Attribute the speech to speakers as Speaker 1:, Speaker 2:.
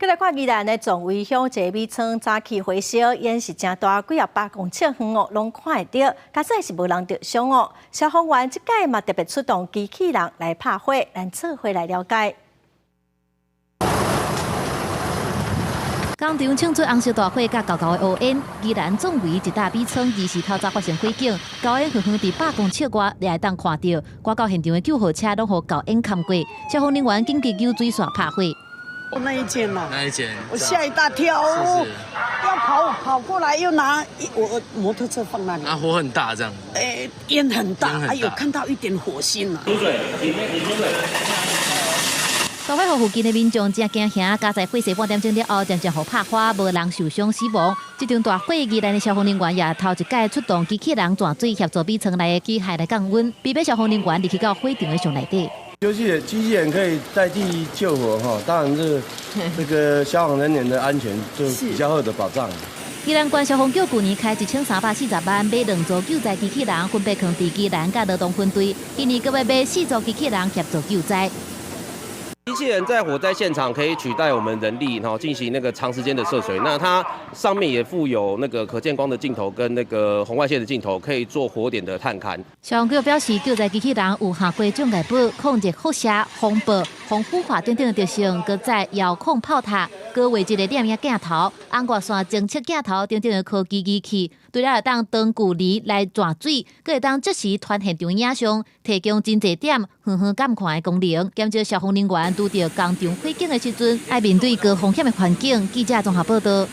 Speaker 1: 再来看宜兰的壮围乡一米村早起火烧，烟是真大，几百公尺远哦，拢看会到。假使是无人着伤哦。消防员即届嘛特别出动机器人来拍火，咱做伙来了解。
Speaker 2: 工厂庆祝红烧大火，甲高高的乌烟。宜兰壮围一大米村2时透早发生火警，高烟远远伫100公尺外，你会当看到。赶到现场的救护车拢互高烟冚过，消防人员紧急救水线拍火。
Speaker 3: 那一间呐，
Speaker 4: 那一间，
Speaker 3: 我吓一大跳，
Speaker 4: 是
Speaker 3: 要跑过来，又拿我摩托车放那里。
Speaker 4: 啊，火很大这样。
Speaker 3: 烟很大，还有看到一点火星啊。
Speaker 2: 大火互附近的民众真惊吓，加在火势半点钟了后，渐渐互拍花，无人受伤死亡。这场大火，宜兰的消防人员也头一届出动机器人转水协助米村内的机械来降温，必须消防人员入去到火场的上内底。
Speaker 5: 机器人可以代替救火哈，当然是这个消防人员的安全就比较好的保障。
Speaker 2: 宜兰县消防局去年开1340万买2组救灾机器人，分别放伫宜兰甲罗东分队，今年阁要买4组机器人协助救灾。
Speaker 6: 机器人在火灾现场可以取代我们人力，然后进行那个长时间的涉水。那它上面也附有那个可见光的镜头跟那个红外线的镜头，可以做火点的探勘。
Speaker 2: 消防局表示，救灾机器人有下过障碍物、控制辐射、风暴、防腐化等等的特性，搁在遥控炮塔、搁画一个点影镜头、红外线侦测镜头等等的科技仪器，除了会当长距离来转水，搁会当即时传现场影像，提供真侪点远远监看的功能，减少消防人员拄到工场火警的时阵，爱面对高风险的环境。记者综合报道。